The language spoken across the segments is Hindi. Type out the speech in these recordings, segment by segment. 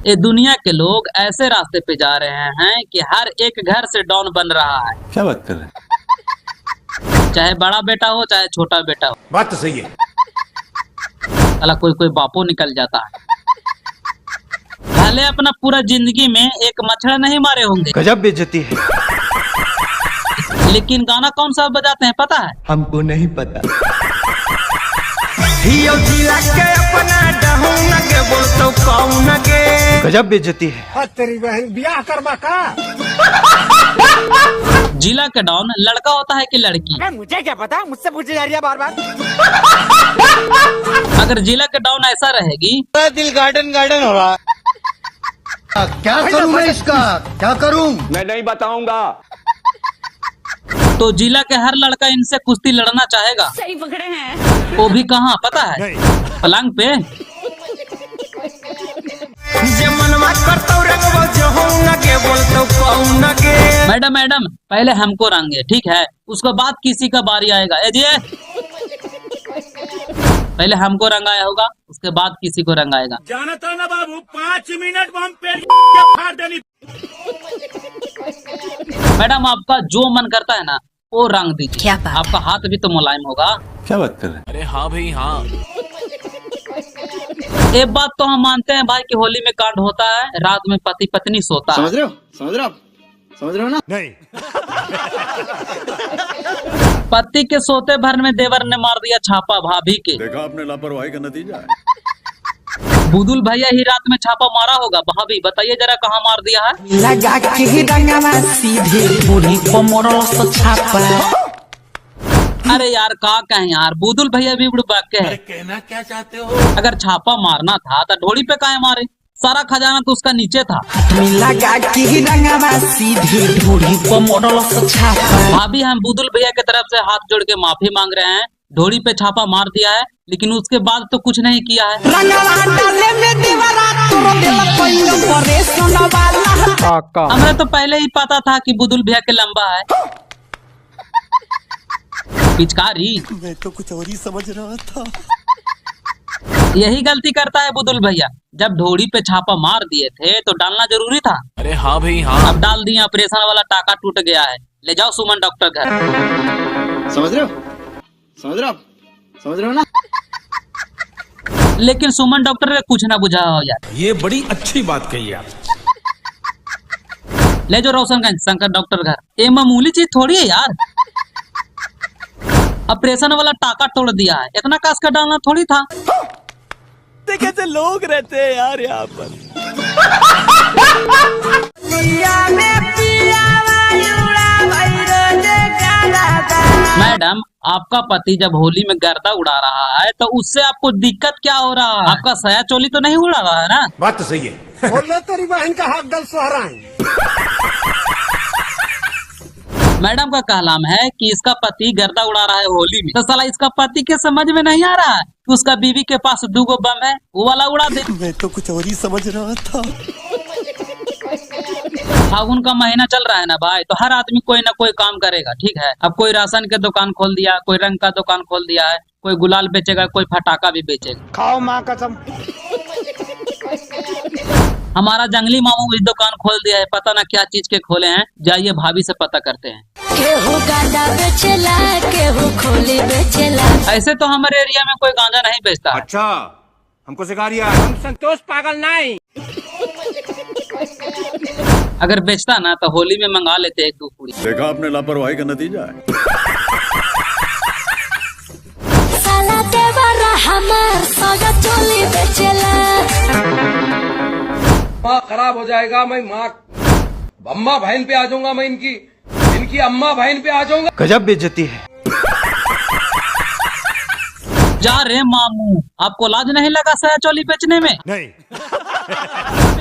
ये दुनिया के लोग ऐसे रास्ते पे जा रहे हैं कि हर एक घर से डॉन बन रहा है। क्या बात कर रहे हैं? चाहे बड़ा बेटा हो चाहे छोटा बेटा हो। बात तो सही है। साला कोई कोई बापो निकल जाता है। भले अपना पूरा जिंदगी में एक मछड़ा नहीं मारे होंगे, गजब बेइज्जती है। लेकिन गाना कौन सा बजाते हैं पता है? हमको नहीं पता। गजब बेइज्जती है। तेरी बहन ब्याह करवा का। जिला का डॉन लड़का होता है कि लड़की? मुझे क्या पता, मुझसे पूछे जा रही है बार बार। अगर जिला का डॉन ऐसा रहेगी, दिल गार्डन गार्डन हो रहा है। क्या करूं मैं इसका, क्या करूं? मैं नहीं बताऊंगा। तो जिला के हर लड़का इनसे कुश्ती लड़ना चाहेगा। सही पकड़े हैं। वो भी कहाँ पता है? पलंग पे। मैडम मैडम पहले हमको रंगे, ठीक है, उसके बाद किसी का बारी आएगा। ए जी, पहले हमको रंगाया होगा, उसके बाद किसी को रंगाएगा। जानता ना बाबू, 5 मिनट में हम पेड़ फाड़ देनी। मैडम आपका जो मन करता है ना वो रंग दीजिए। क्या बात? आपका हाथ भी तो मुलायम होगा। क्या बात कर रहे हैं? अरे हाँ भाई हाँ। एक बात तो हम मानते हैं भाई कि होली में कांड होता है, रात में पति पत्नी सोता है। समझ रहे हो? समझ रहे हो ना? नहीं। पति के सोते भर में देवर ने मार दिया छापा भाभी के। देखा आपने लापरवाही का नतीजा है। बुदुल भैया ही रात में छापा मारा होगा। भाभी बताइए जरा कहाँ मार दिया है? लगा के रंगवा सीधे पूरी कोमरों से छापा। अरे यार का कहें यार, बुदुल भैया भी बुड़बक के है। कहना क्या चाहते हो? अगर छापा मारना था तो ढोली पे काहे मारे? सारा खजाना तो उसका नीचे था। लगा के रंगवा सीधे पूरी कोमरों से छापा। भाभी हम बुदुल भैया की तरफ से हाथ जोड़ के माफी मांग रहे हैं। ढोली पे छापा मार दिया है, लेकिन उसके बाद तो कुछ नहीं किया है। हमें तो पहले ही पता था कि बुदुल भैया के लंबा है पिचकारी। मैं तो कुछ और ही समझ रहा था। यही गलती करता है बुदुल भैया। जब ढोड़ी पे छापा मार दिए थे तो डालना जरूरी था। अरे हाँ भाई हाँ। अब डाल दिया, ऑपरेशन वाला टाका टूट गया है। ले जाओ सुमन डॉक्टर घर। समझ रहे हो? समझ रहे हो ना? लेकिन सुमन डॉक्टर ने कुछ ना बुझा हो यार। ये बड़ी अच्छी बात कही आप। ले जाओ रोशनगंज शंकर डॉक्टर घर। ये मामूली चीज थोड़ी है यार। ऑपरेशन वाला टाका तोड़ दिया है, इतना कस कर डालना थोड़ी था। कैसे लोग रहते हैं यार यहाँ पर। मैडम आपका पति जब होली में गर्दा उड़ा रहा है तो उससे आपको दिक्कत क्या हो रहा है? आपका सया चोली तो नहीं उड़ा रहा है ना? बात तो सही है। बोले तेरी बहन का हक गल सोहरा है। मैडम का कहलाम है कि इसका पति गर्दा उड़ा रहा है होली में, तो साला इसका पति के समझ में नहीं आ रहा है कि उसका बीवी के पास 2 बम है, वो वाला उड़ा दे। मैं तो कुछ और ही समझ रहा था। फागुन का महीना चल रहा है ना भाई, तो हर आदमी कोई ना कोई काम करेगा, ठीक है। अब कोई राशन के दुकान खोल दिया, कोई रंग का दुकान खोल दिया है, कोई गुलाल बेचेगा, कोई फटाका भी बेचेगा। खाओ माँ कसम। हमारा जंगली मामू इस दुकान खोल दिया है, पता ना क्या चीज के खोले हैं। जाइए भाभी से पता करते हैं। केहू गांजा बेचेला, केहू खोली बेचेला। ऐसे तो हमारे एरिया में कोई गांजा नहीं बेचता। अच्छा हमको सिखा रिया। हम संतोष पागल नहीं। अगर बेचता ना तो होली में मंगा लेते 1-2 पूरी। देखा आपने लापरवाही का नतीजा है। साला देवरा हमार सगा चोली बेचेला। माँ खराब हो जाएगा। मैं माँ अम्मा बहन पे आ जाऊंगा। मैं इनकी अम्मा बहन पे आ जाऊंगा। गजब बेइज्जती है। जा रे मामू, आपको लाज नहीं लगा सया चोली बेचने में? नहीं।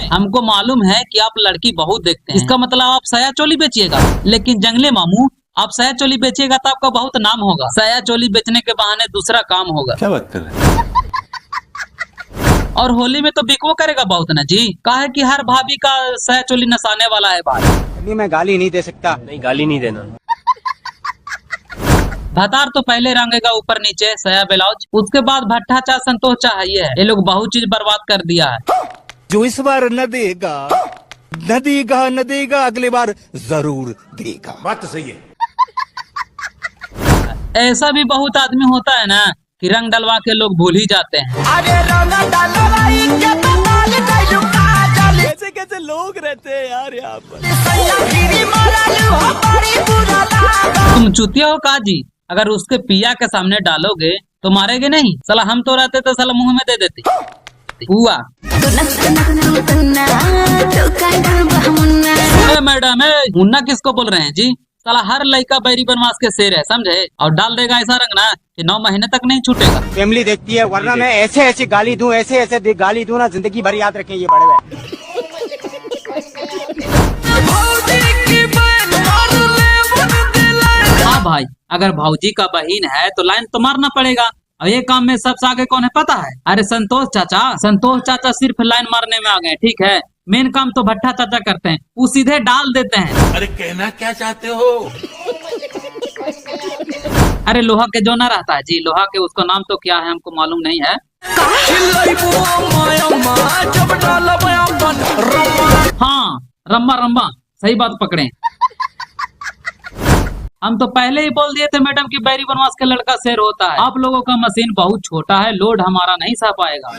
हमको मालूम है कि आप लड़की बहुत देखते हैं, इसका मतलब आप सया चोली बेचिएगा। लेकिन जंगले मामू आप सया चोली बेचिएगा तो आपका बहुत नाम होगा। सया चोली बेचने के बहाने दूसरा काम होगा। क्या बात कर रहे हैं? और होली में तो बिकवो करेगा बहुत ना जी। काहे कि हर भाभी का सया चोली नसाने वाला है भाई। अभी मैं गाली नहीं दे सकता। नहीं गाली नहीं देना। भतार तो पहले रंगेगा ऊपर नीचे सया ब्लाउज, उसके बाद भट्टा चाह संतोष चाह ये है। ये लोग बहुत चीज बर्बाद कर दिया है। जो इस बार न देगा अगली बार जरूर देगा। बात तो सही है। ऐसा भी बहुत आदमी होता है ना कि रंग डलवा के लोग भूल ही जाते हैं। कैसे कैसे लोग रहते हैं यार यहाँ पर। तुम चुतिया हो काजी, अगर उसके पिया के सामने डालोगे तो मारेगे नहीं? साला हम तो रहते तो साला मुंह में दे देते हुआ। मैडम मुन्ना किसको बोल रहे हैं जी? साला हर लड़का बैरी बनवास के शेर है, समझे? और डाल देगा ऐसा रंग ना कि 9 महीने तक नहीं छूटेगा। फैमिली देखती है, वरना मैं ऐसे ऐसे गाली दूं, ऐसे गाली दूं ना, जिंदगी भर याद रखें ये बड़े हुए। हाँ भाई, अगर भाऊजी का बहन है तो लाइन तो मारना पड़ेगा। और ये काम में सबसे आगे कौन है पता है? अरे संतोष चाचा सिर्फ लाइन मारने में आ गए, ठीक है? मेन काम तो भट्टा चाचा करते हैं, वो सीधे डाल देते हैं। अरे कहना क्या चाहते हो? अरे लोहा के जो ना रहता है जी, लोहा के उसका नाम तो क्या है हमको मालूम नहीं है। हाँ, रम्मा, सही बात पकड़े। हम तो पहले ही बोल दिए थे मैडम कि बैरी बनवास का लड़का शेर होता है। आप लोगों का मशीन बहुत छोटा है, लोड हमारा नहीं सह पाएगा।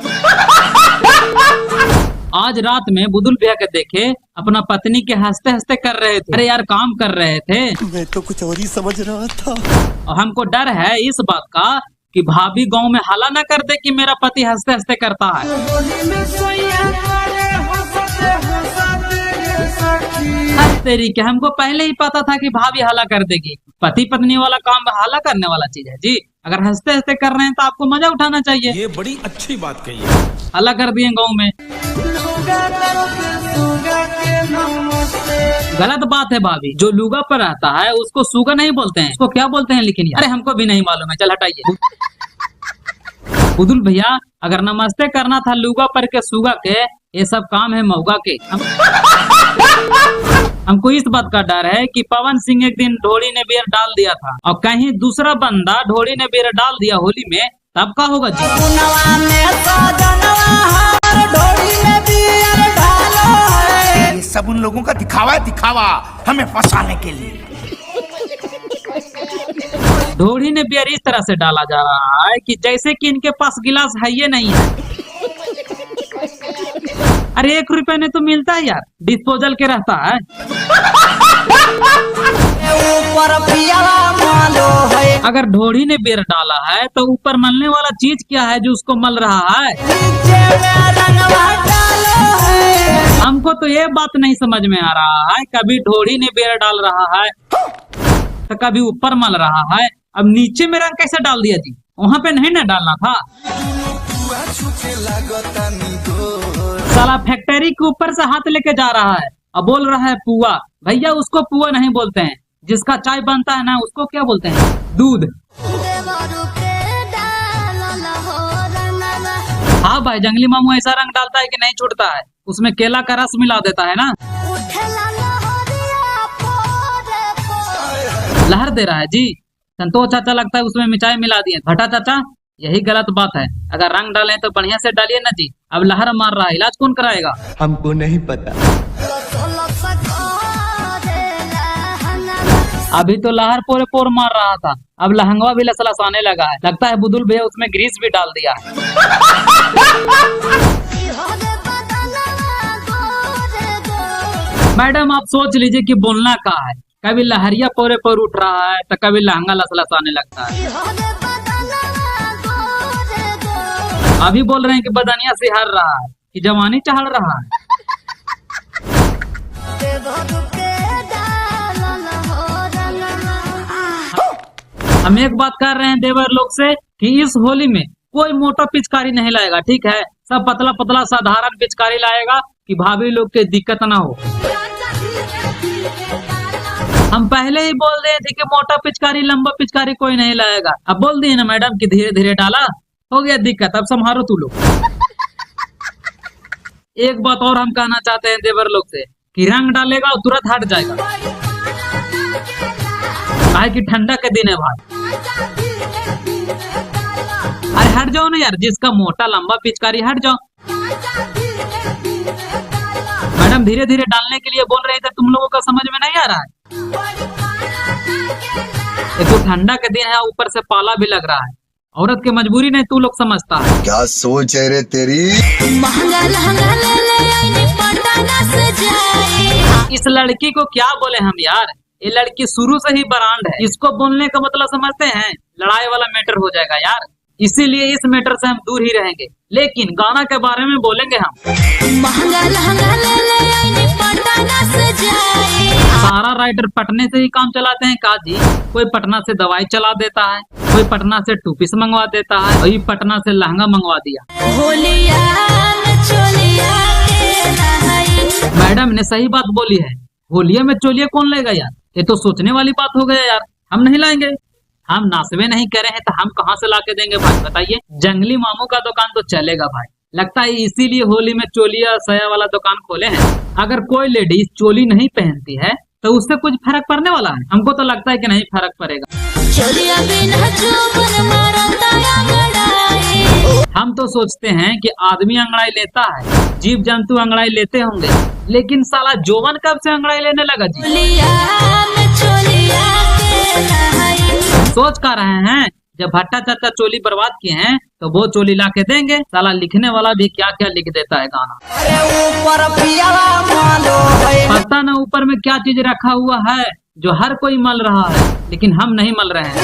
आज रात में बुदुल भैया के देखे अपना पत्नी के हंसते हंसते कर रहे थे। अरे यार काम कर रहे थे, मैं तो कुछ और ही समझ रहा था। और हमको डर है इस बात का कि भाभी गांव में हल्ला ना कर दे कि मेरा पति हंसते हंसते करता है। तेरी के हमको पहले ही पता था कि भाभी हल्ला कर देगी। पति पत्नी वाला काम हल्ला करने वाला चीज है जी। अगर हंसते हंसते कर रहे हैं तो आपको मजा उठाना चाहिए। ये बड़ी अच्छी बात कही है। हल्ला कर दिए गाँव में, गलत बात है भाभी। जो लुगा पर रहता है उसको सुगा नहीं बोलते हैं, उसको क्या बोलते हैं? लेकिन अरे हमको भी नहीं मालूम है, चल हटाइए। बुदुल भैया, अगर नमस्ते करना था लुगा पर के सुगा के, ये सब काम है मऊगा के। हमको इस बात का डर है कि पवन सिंह एक दिन ढोड़ी ने बियर डाल दिया था और कहीं दूसरा बंदा ढोड़ी ने बियर डाल दिया होली में, तब का होगा जी? ये सब उन लोगों का दिखावा है, दिखावा हमें फंसाने के लिए। ढोड़ी ने बियर इस तरह से डाला जा रहा है कि जैसे कि इनके पास गिलास है ये नहीं है। अरे 1 रुपए में तो मिलता है यार, डिस्पोजल के रहता है। अगर ढोड़ी ने बियर डाला है तो ऊपर मलने वाला चीज क्या है जो उसको मल रहा है? हमको तो ये बात नहीं समझ में आ रहा है। कभी ढोड़ी ने बियर डाल रहा है तो कभी ऊपर मल रहा है। अब नीचे में रंग कैसे डाल दिया जी? वहाँ पे नहीं ना डालना था। साला फैक्ट्री के ऊपर से हाथ लेके जा रहा है और बोल रहा है पुआ। भैया उसको पुआ नहीं बोलते हैं, जिसका चाय बनता है ना उसको क्या बोलते हैं? दूध। हाँ भाई, जंगली मामू ऐसा रंग डालता है कि नहीं छूटता है। उसमें केला का रस मिला देता है ना। लहर दे रहा है जी। संतोष चाचा लगता है उसमें मिठाई मिला दिए। भट्टा चाचा, यही गलत बात है। अगर रंग डालें तो बढ़िया से डालिए ना जी। अब लहर मार रहा है, इलाज कौन कराएगा? हमको नहीं पता। अभी तो लहर पोरे पोर मार रहा था, अब लहंगवा भी लसलसाने लगा है। लगता है बुदुल भैया उसमें ग्रीस भी डाल दिया है। मैडम आप सोच लीजिए कि बोलना क्या है। कभी लहरिया पोरे पोर उठ रहा है तो कभी लहंगा लसलसाने लगता है। अभी बोल रहे हैं कि बदनिया से हर रहा है कि जवानी चढ़ रहा है। हम एक बात कर रहे हैं देवर लोग से कि इस होली में कोई मोटा पिचकारी नहीं लाएगा, ठीक है? सब पतला पतला साधारण पिचकारी लाएगा कि भाभी लोग के दिक्कत ना हो। हम पहले ही बोल रहे थे कि मोटा पिचकारी लंबा पिचकारी कोई नहीं लाएगा। अब बोल दिए ना मैडम कि धीरे धीरे डाला, हो गया दिक्कत। अब संभालो तू लोग। एक बात और हम कहना चाहते हैं देवर लोग से कि रंग डालेगा और तुरंत हट जाएगा, काहे कि ठंडा के दिन है भाई। अरे हट जाओ ना यार, जिसका मोटा लंबा पिचकारी हट जाओ। मैडम धीरे धीरे डालने के लिए बोल रहे थे, तुम लोगों का समझ में नहीं आ रहा है। एक तो ठंडा के दिन है, ऊपर से पाला भी लग रहा है। औरत की मजबूरी नहीं तू लोग समझता है। क्या सोच है रे तेरी। महंगा लहंगा ले ले आईनी पटना से जाए। इस लड़की को क्या बोले हम यार, ये लड़की शुरू से ही ब्रांड है। इसको बोलने का मतलब समझते हैं, लड़ाई वाला मैटर हो जाएगा यार। इसीलिए इस मैटर से हम दूर ही रहेंगे, लेकिन गाना के बारे में बोलेंगे हम। महंगा लहंगा ले ले आईनी पटना से जाए। सारा राइटर पटने से ही काम चलाते हैं काजी। कोई पटना से दवाई चला देता है, कोई पटना से टूपिस मंगवा देता है, वही पटना से लहंगा मंगवा दिया। होलिया में चोलिया के नहाई। मैडम ने सही बात बोली है, होलिया में चोलिया कौन लेगा यार, ये तो सोचने वाली बात हो गया यार। हम नहीं लाएंगे, हम नासवे नहीं करे हैं तो हम कहाँ से ला के देंगे भाई बताइए। जंगली मामू का दुकान तो चलेगा भाई, लगता है इसीलिए होली में चोलिया सया वाला दुकान खोले हैं। अगर कोई लेडीज चोली नहीं पहनती है तो उससे कुछ फर्क पड़ने वाला है? हमको तो लगता है कि नहीं फर्क पड़ेगा। चोलिया बिना जोबन मारता अंगड़ाई। हम तो सोचते हैं कि आदमी अंगड़ाई लेता है, जीव जंतु अंगड़ाई लेते होंगे, लेकिन साला जोवन कब से अंगड़ाई लेने लगा जी। होलिया में चोलिया के नहाई। सोच कर रहे हैं जब भट्टा चाचा चोली बर्बाद किए हैं तो वो चोली ला के देंगे। साला लिखने वाला भी क्या क्या लिख देता है गाना। पता न ऊपर में क्या चीज रखा हुआ है जो हर कोई मल रहा है, लेकिन हम नहीं मल रहे हैं।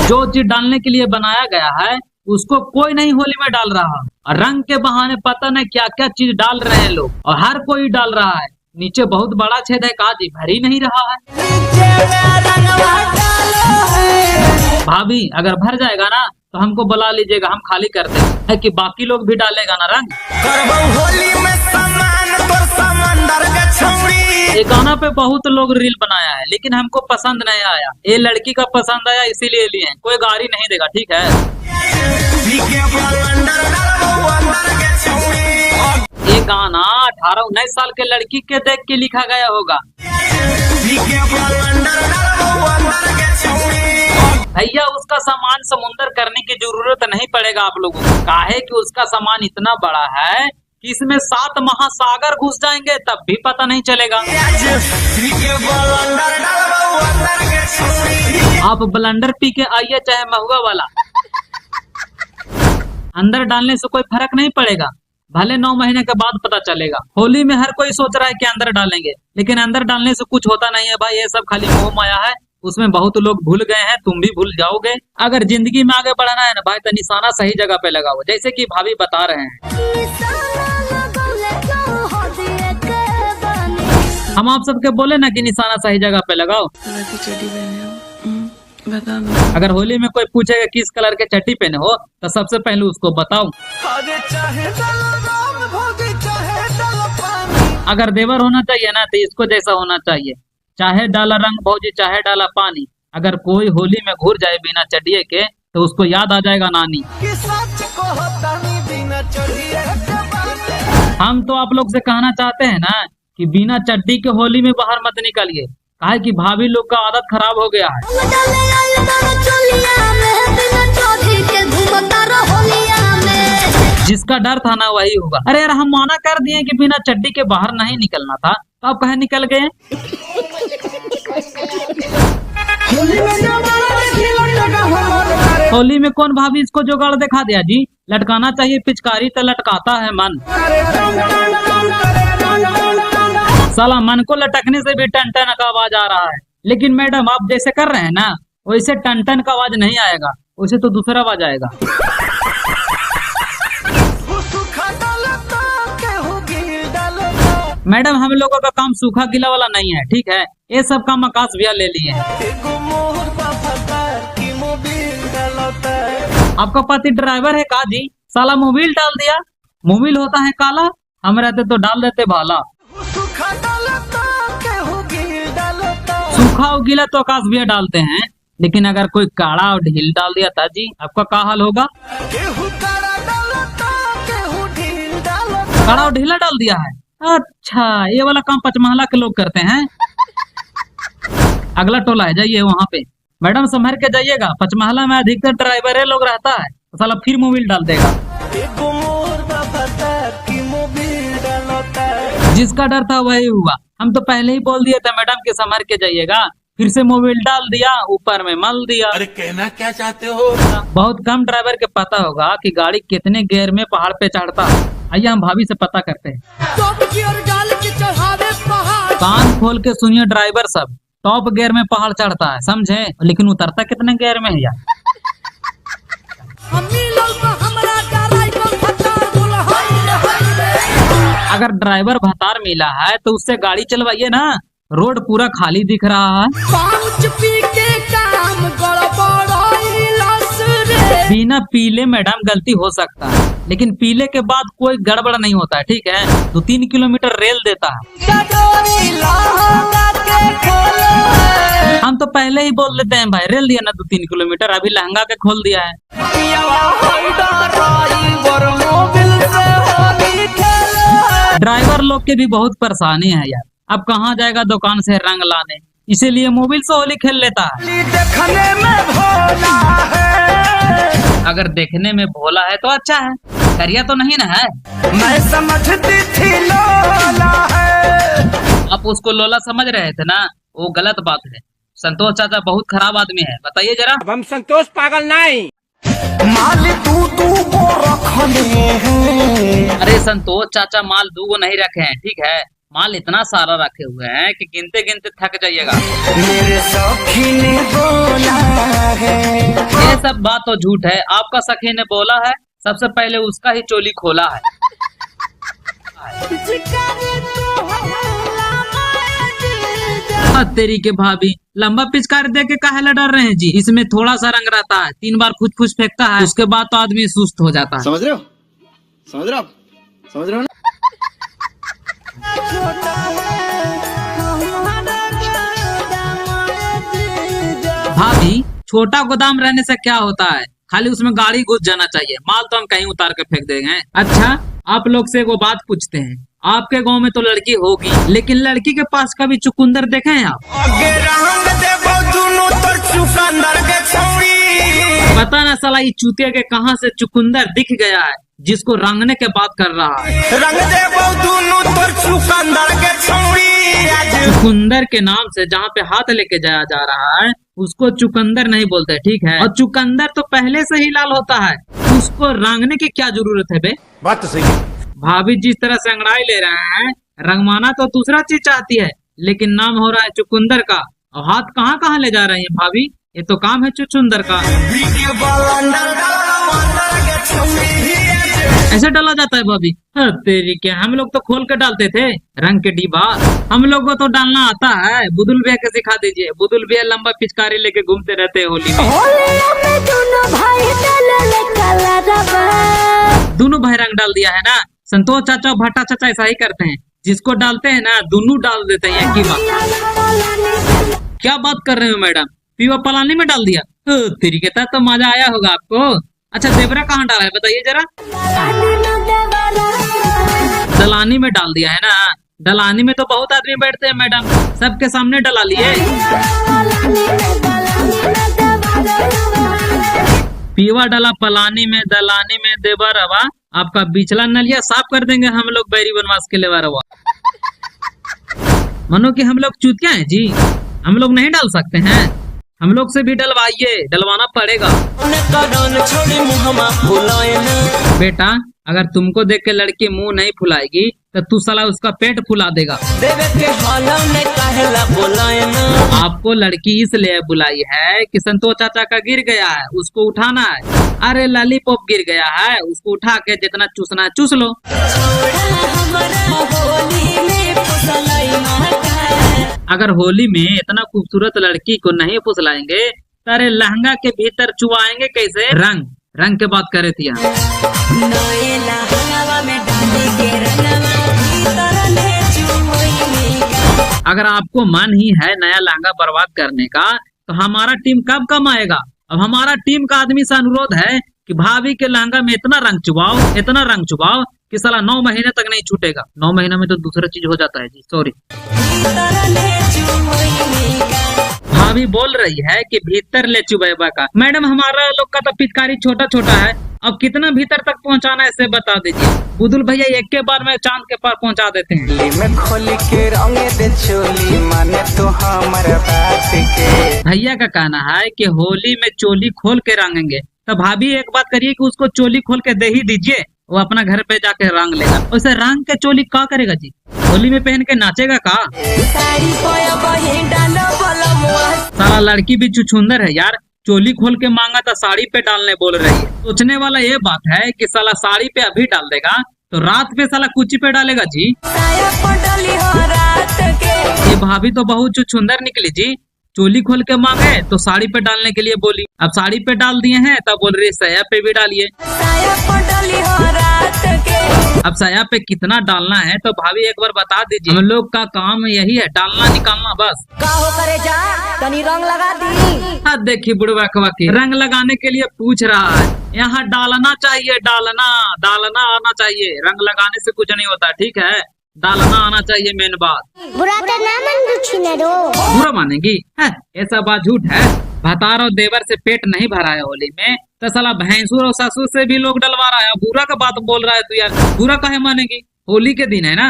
जो चीज डालने के लिए बनाया गया है उसको कोई नहीं होली में डाल रहा, और रंग के बहाने पता नहीं क्या क्या चीज डाल रहे हैं लोग, और हर कोई डाल रहा है। नीचे बहुत बड़ा छेद है काजी, भर ही नहीं रहा है। भाभी अगर भर जाएगा ना तो हमको बुला लीजिएगा, हम खाली कर देंगे, कि बाकी लोग भी डालेगा ना रंग। ये गाना पे बहुत लोग रील बनाया है, लेकिन हमको पसंद नहीं आया। ये लड़की का पसंद आया इसीलिए लिए, कोई गाड़ी नहीं देगा, ठीक है। ये गाना 18-19 साल के लड़की के देख के लिखा गया होगा। भैया उसका सामान समुंदर करने की जरूरत नहीं पड़ेगा आप लोगों को, काहे कि उसका सामान इतना बड़ा है कि इसमें 7 महासागर घुस जाएंगे तब भी पता नहीं चलेगा। आप ब्लेंडर पी के आइए चाहे महुआ वाला, अंदर डालने से कोई फर्क नहीं पड़ेगा, भले 9 महीने के बाद पता चलेगा। होली में हर कोई सोच रहा है कि अंदर डालेंगे, लेकिन अंदर डालने से कुछ होता नहीं है भाई, ये सब खाली मोह माया है। उसमें बहुत लोग भूल गए हैं, तुम भी भूल जाओगे। अगर जिंदगी में आगे बढ़ना है ना भाई तो निशाना सही जगह पे लगाओ, जैसे कि भाभी बता रहे हैं। हम आप सबके बोले ना कि निशाना सही जगह पे लगाओ। अगर होली में कोई पूछेगा किस कलर के चड्डी पहने हो तो सबसे पहले उसको बताओ। अगर देवर होना चाहिए ना तो इसको जैसा होना चाहिए, चाहे डाला रंग भौजी चाहे डाला पानी। अगर कोई होली में घुर जाए बिना चड्डिए के तो उसको याद आ जाएगा नानी। हम तो आप लोग से कहना चाहते हैं ना कि बिना चड्डी के होली में बाहर मत निकलिए, काहे कि भाभी लोग का आदत खराब हो गया है। जिसका डर था ना वही होगा। अरे यार हम माना कर दिए कि बिना चड्डी के बाहर नहीं निकलना था, तो आप कहे निकल गए। होली में कौन भाभी इसको जुगाड़ दिखा दिया जी, लटकाना चाहिए पिचकारी तो लटकाता है मन। साला मन को लटकने से भी टन टन का आवाज आ रहा है, लेकिन मैडम आप जैसे कर रहे हैं ना वैसे टन टन का आवाज नहीं आएगा, वैसे तो दूसरा आवाज आएगा। मैडम हम लोगों का काम सूखा गीला वाला नहीं है, ठीक है, ये सब काम आकाश भैया ले लिए हैं। आपका पति ड्राइवर है का जी, साला मोबिल डाल दिया। मोबिल होता है काला, हम रहते तो डाल देते भाला। सूखा और गीला तो आकाश भैया डालते हैं, लेकिन अगर कोई काड़ा और ढील डाल दिया था जी आपका क्या हाल होगा। काड़ा और ढीला डाल दिया है, अच्छा ये वाला काम पचमहला के लोग करते हैं। अगला टोला है, जाइए वहाँ पे। मैडम संभर के जाइएगा, पचमहला में अधिकतर ड्राइवर लोग रहता है, तो साला फिर मोबिल डाल देगा। जिसका डर था वही हुआ। हम तो पहले ही बोल दिए थे मैडम कि संभल के जाइएगा, फिर से मोबिल डाल दिया, ऊपर में मल दिया। अरे कहना क्या चाहते हो? बहुत कम ड्राइवर के पता होगा कि गाड़ी कितने गियर में पहाड़ पे चढ़ता है। आइए हम भाभी से पता करते हैं। कान खोल के सुनिए ड्राइवर सब, टॉप गियर में पहाड़ चढ़ता है, समझे? लेकिन उतरता कितने गियर में है यार? अगर ड्राइवर भतार मिला है तो उससे गाड़ी चलवाइए ना, रोड पूरा खाली दिख रहा है। बिना पीले मैडम गलती हो सकता है, लेकिन पीले के बाद कोई गड़बड़ नहीं होता है, ठीक है? 2-3 किलोमीटर रेल देता है। हम तो पहले ही बोल देते हैं भाई, रेल दिया ना 2-3 किलोमीटर, अभी लहंगा के खोल दिया है। ड्राइवर लोग के भी बहुत परेशानी है यार, अब कहाँ जाएगा दुकान से रंग लाने, इसीलिए मोबाइल से होली खेल लेता है। अगर देखने में भोला है तो अच्छा है, करिया तो नहीं ना है। मैं समझती थी लोला है। आप उसको लोला समझ रहे थे ना, वो गलत बात है। संतोष चाचा बहुत खराब आदमी है, बताइए जरा। अब हम संतोष पागल नहीं। माल तू को रखले हैं। अरे संतोष चाचा माल 2 को नहीं रखे हैं, ठीक है? माल इतना सारा रखे हुए हैं कि गिनते गिनते थक जाइएगा। मेरे सखी ने बोला है। ये सब बात तो झूठ है, आपका सखी ने बोला है, सबसे पहले उसका ही चोली खोला है। तेरी के भाभी, लंबा पिचकारी दे के काहे ला डर रहे हैं जी? इसमें थोड़ा सा रंग रहता है, 3 बार फुस फेंकता है, उसके बाद तो आदमी सुस्त हो जाता है। समझ रहे हो? समझ रहे हो? समझ रहे हो ना? भाभी, छोटा गोदाम रहने से क्या होता है, खाली उसमें गाड़ी घुस जाना चाहिए, माल तो हम कहीं उतार के फेंक देंगे। अच्छा, आप लोग से वो बात पूछते हैं, आपके गांव में तो लड़की होगी, लेकिन लड़की के पास कभी चुकंदर देखे हैं आप? पता ना साला ये चूतिया के कहां से चुकंदर दिख गया है, जिसको रंगने के बात कर रहा है। रंग चुकंदर के नाम से जहाँ पे हाथ लेके जाया जा रहा है उसको चुकंदर नहीं बोलते, ठीक है? और चुकंदर तो पहले से ही लाल होता है, उसको रंगने की क्या जरूरत है बे? बात तो सही है। भाभी जिस तरह से अंगड़ाई ले रहे हैं, रंगवाना तो दूसरा चीज चाहती है, लेकिन नाम हो रहा है चुकंदर का, और हाथ कहाँ कहाँ ले जा रही है भाभी? ये तो काम है चुकंदर का। ऐसे डाला जाता है भाभी? तेरी के, हम लोग तो खोल के डालते थे रंग के डिब्बा, हम लोग को तो डालना आता है। बुदुल भैया के सिखा दीजिए, बुदुल भैया लंबा पिचकारी लेके घूमते रहते हैं होली में। दोनों भाई रंग डाल दिया है ना। संतोष चाचा और भट्टा चाचा ऐसा ही करते हैं, जिसको डालते हैं ना दोनों डाल देते हैं एक ही बात। क्या बात कर रहे हो मैडम? पीवा पलानी में डाल दिया? तेरी के तहत तो मजा आया होगा आपको। अच्छा, देवरा कहाँ डाला है बताइए जरा? दलानी में डाल दिया है ना। दलानी में तो बहुत आदमी बैठते हैं मैडम, सबके सामने डला लिए। पीवा डाला पलानी में, दलानी में, देवा रवा, आपका बिचला नलिया साफ कर देंगे हम लोग बैरी बनवास के लेवा रवा। मनो कि हम लोग चूतिया हैं जी, हम लोग नहीं डाल सकते हैं? हम लोग से भी डलवाइए, डलवाना पड़ेगा। बेटा, अगर तुमको देख के लड़की मुंह नहीं फुलाएगी तो तू साला उसका पेट फुला देगा। आपको लड़की इसलिए बुलाई है कि संतोष चाचा का गिर गया है, उसको उठाना है। अरे लॉलीपॉप गिर गया है, उसको उठा के जितना चूसना है चूस लो। अगर होली में इतना खूबसूरत लड़की को नहीं फुसलाएंगे तारे लहंगा के भीतर चुआएंगे कैसे रंग? रंग के बात करे थी यहाँ। अगर आपको मन ही है नया लहंगा बर्बाद करने का तो हमारा टीम कब कम आएगा? अब हमारा टीम का आदमी से अनुरोध है कि भाभी के लहंगा में इतना रंग चुबाओ, इतना रंग चुबाओ कि साला 9 महीने तक नहीं छूटेगा। 9 महीने में तो दूसरा चीज हो जाता है जी, सॉरी। भाभी बोल रही है कि भीतर ले चुबैबा का। मैडम हमारा लोग का तो पिचकारी छोटा छोटा है, अब कितना भीतर तक पहुंचाना है इसे बता दीजिए। बुदुल भैया एक के बार में चांद के पार पहुंचा देते हैं। में खोल के रंगे दे चोली माने तो हमार बात के। भैया का कहना है कि होली में चोली खोल के रंगेंगे, तो भाभी एक बात करिए कि उसको चोली खोल के दे ही दीजिए, वो अपना घर पे जाके रंग लेगा। उसे रंग के चोली क्या करेगा जी? होली में पहन के नाचेगा का? साला लड़की भी छुछुंदर है यार, चोली खोल के मांगा तो साड़ी पे डालने बोल रही है। सोचने वाला ये बात है कि साला साड़ी पे अभी डाल देगा तो रात पे साला कुची पे डालेगा जी। ये भाभी तो बहुत छुछुंदर निकली जी, चोली खोल के मांगे तो साड़ी पे डालने के लिए बोली, अब साड़ी पे डाल दिए हैं तब बोल रही साया पे भी डालिए। अब साया पे कितना डालना है तो भाभी एक बार बता दीजिए। हम लोग का काम यही है, डालना निकालना बस। तनी रंग लगा दी। हाँ देखिए बुढ़वा के रंग लगाने के लिए पूछ रहा है, यहाँ डालना चाहिए, डालना आना चाहिए, रंग लगाने से कुछ नहीं होता, ठीक है, डालना आना चाहिए मेन बात। बुरा तो ना मन बुरा मानेगी है? ऐसा बात झूठ है। भतार और देवर से पेट नहीं भरा है होली में, तो साला भैंसुर और ससुर से भी लोग डलवा रहा है। बुरा का बात बोल रहा है तू यार, बुरा काहे मानेगी? होली के दिन है ना।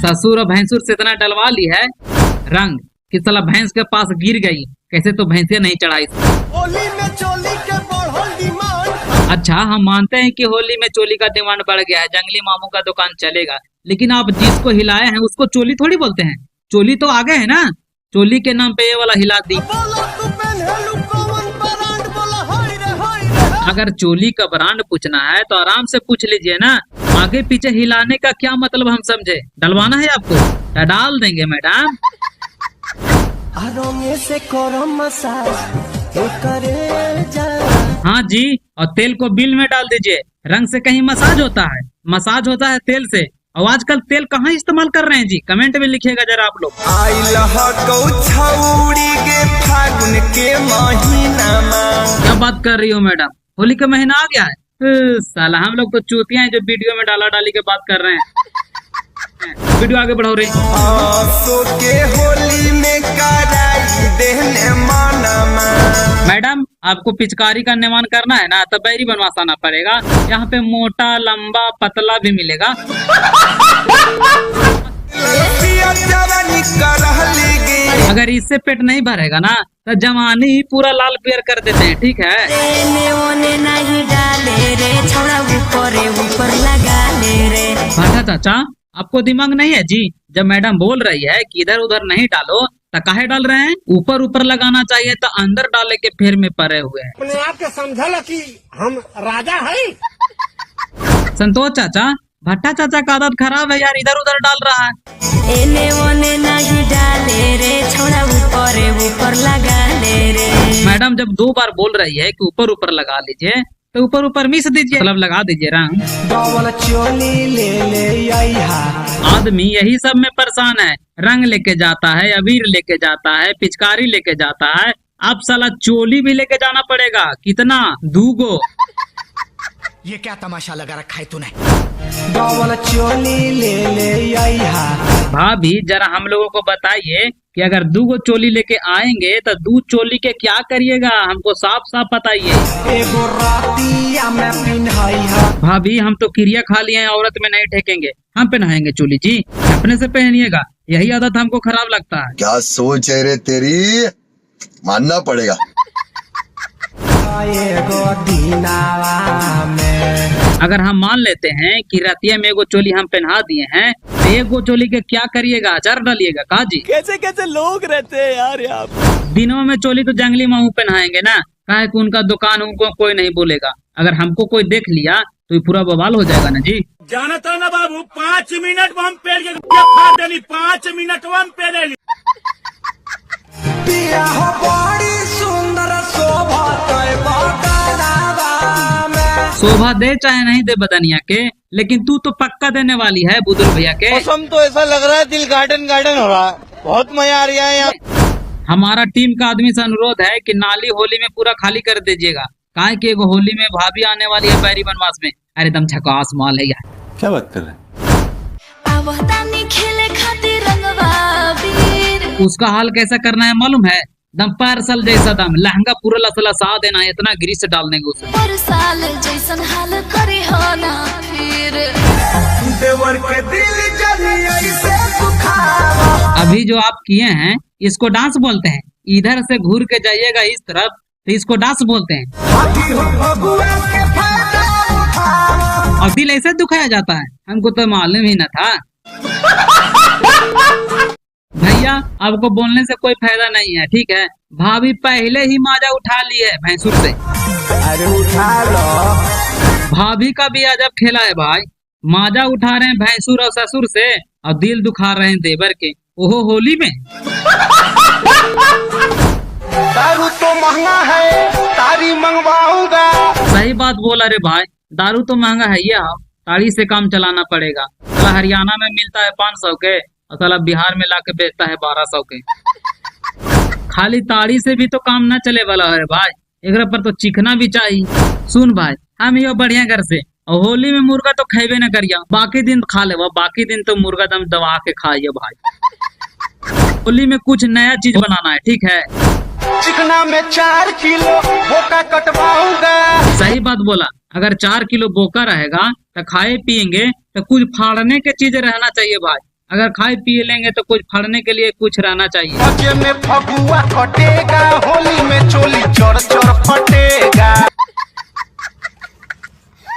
ससुर और भैंसुर से इतना डलवा ली है रंग कि साला भैंस के पास गिर गई, कैसे तो भैंसिया नहीं चढ़ाई। होली में चोली के बढ़ल डिमांड। अच्छा हम मानते हैं कि होली में चोली का डिमांड बढ़ गया है, जंगली मामू का दुकान चलेगा, लेकिन आप जिसको हिलाए हैं उसको चोली थोड़ी बोलते हैं। चोली तो आगे है ना, चोली के नाम पे ये वाला हिला दी। अगर चोली का ब्रांड पूछना है तो आराम से पूछ लीजिए ना, आगे पीछे हिलाने का क्या मतलब हम समझे। डलवाना है आपको तो डाल देंगे मैडम। हाँ जी, और तेल को बिल में डाल दीजिए, रंग से कहीं मसाज होता है, मसाज होता है तेल से। और आजकल तेल कहाँ इस्तेमाल कर रहे हैं जी, कमेंट में लिखिएगा जरा आप लोग। क्या बात कर रही हो मैडम, होली का महीना आ गया है? साला हम लोग तो चूतियां हैं जो वीडियो में डाला डाली के बात कर रहे हैं। वीडियो आगे बढ़ाओ रे। होली में मैडम आपको पिचकारी का निर्माण करना है ना, तो बैरी बनवास आना पड़ेगा। यहाँ पे मोटा लंबा पतला भी मिलेगा। अगर इससे पेट नहीं भरेगा ना तो जवानी ही पूरा लाल पेड़ कर देते हैं, ठीक है। भाटा चाचा आपको दिमाग नहीं है जी, जब मैडम बोल रही है कि इधर उधर नहीं डालो तो काहे डाल रहे हैं? ऊपर ऊपर लगाना चाहिए तो अंदर डाले के फेर में पड़े हुए हैं। अपने आप के समझला कि हम राजा है। संतोष चाचा, भट्टा चाचा का आदत खराब है यार, इधर उधर डाल रहा है। एने ओने नहीं डाले रे, छोड़ा ऊपर लगा ले रे। मैडम जब 2 बार बोल रही है कि ऊपर ऊपर लगा लीजिए तो ऊपर ऊपर मिस दीजिए, मतलब लगा दीजिए रंग। आदमी यही सब में परेशान है, रंग लेके जाता है, अबीर लेके जाता है, पिचकारी लेके जाता है, अब साला चोली भी लेके जाना पड़ेगा। कितना? 2 गो। ये क्या तमाशा लगा रखा है तूने? भाभी जरा हम लोगों को बताइए कि अगर 2 गो चोली लेके आएंगे तो 2 चोली के क्या करिएगा, हमको साफ साफ बताइए। भाभी हम तो क्रिया खा लिए हैं, औरत में नहीं ठेकेंगे, हम पहनाएंगे चोली जी, अपने से पहनिएगा, यही आदत हमको खराब लगता है। क्या सोच है रे तेरी, मानना पड़ेगा। अगर हम मान लेते हैं कि रतिया में 1 गो चोली हम पहना दिए हैं तो 1 गो चोली के क्या करिएगा, अचार डालिएगा का जी? कैसे कैसे लोग रहते हैं यार यहाँ। दिनों में चोली तो जंगली मामू पहनाएंगे ना, काहे कि उनका दुकान, उनको कोई नहीं बोलेगा। अगर हमको कोई देख लिया तो ये पूरा बवाल हो जाएगा ना जी। जानता ना बाबू, 5 मिनट में हम पेड़ के फाड़ देली, 5 मिनट में हम पेड़ ली। शोभा दे चाहे नहीं दे बदनिया के, लेकिन तू तो पक्का देने वाली है बुजुर्ग भैया के। मौसम तो ऐसा लग रहा है दिल गार्डन गार्डन हो रहा है, बहुत मजा आ रहा है यहाँ। हमारा टीम का आदमी से अनुरोध है कि नाली होली में पूरा खाली कर दीजिएगा, काहे कि एगो होली में भाभी आने वाली है बैरी बनवास में। अरे एकदम झकास माल है यार। क्या बात कर रहे हैं? खेले खातिर रंगवा उसका हाल कैसा करना है मालूम है? दम पार्सल जैसा दम लहंगा पूरा लसलसा देना है, इतना ग्रीस डाल देंगे उसे। पर साल जैसन हाल करे हो ना फिर देवर के दिल जली ऐसे दुखावा। अभी जो आप किए हैं इसको डांस बोलते हैं। इधर से घूर के जाइएगा इस तरफ तो इसको डांस बोलते हैं। अभी हो भगुआ के फायदा उठावा। और दिल ऐसे दुखाया जाता है, हमको तो मालूम ही न था। भैया आपको बोलने से कोई फायदा नहीं है, ठीक है? भाभी पहले ही माजा उठा ली है भैंसुर से। अरे उठा लो। भाभी का भी अजब खेला है भाई, माजा उठा रहे हैं भैंसुर और ससुर से और दिल दुखा रहे हैं देवर के, ओहो होली में। दारू तो महंगा है, तारी मंगवाऊंगा। सही बात बोला रे भाई, दारू तो महंगा है ये, ताड़ी से काम चलाना पड़ेगा। साला हरियाणा में मिलता है 500 के और साला बिहार में लाके बेचता है 1200 के। खाली ताड़ी से भी तो काम न चले वाला है भाई, एक पर तो चिकना भी चाहिए। सुन भाई, हम यो बढ़िया घर से और होली में मुर्गा तो खेबे न करिया, बाकी दिन खा ले, बाकी दिन तो मुर्गा दम दबा के खाइए भाई। होली में कुछ नया चीज बनाना है, ठीक है? चिकना में 4 किलो बोका कटवाऊंगा। सही बात बोला, अगर 4 किलो बोका रहेगा तो खाए पिएंगे तो कुछ फाड़ने के चीज रहना चाहिए भाई। अगर खाए पिए लेंगे तो कुछ फाड़ने के लिए कुछ रहना चाहिए। बजे में फगुआ कटेगा, होली में चोली चोर चोर फटेगा।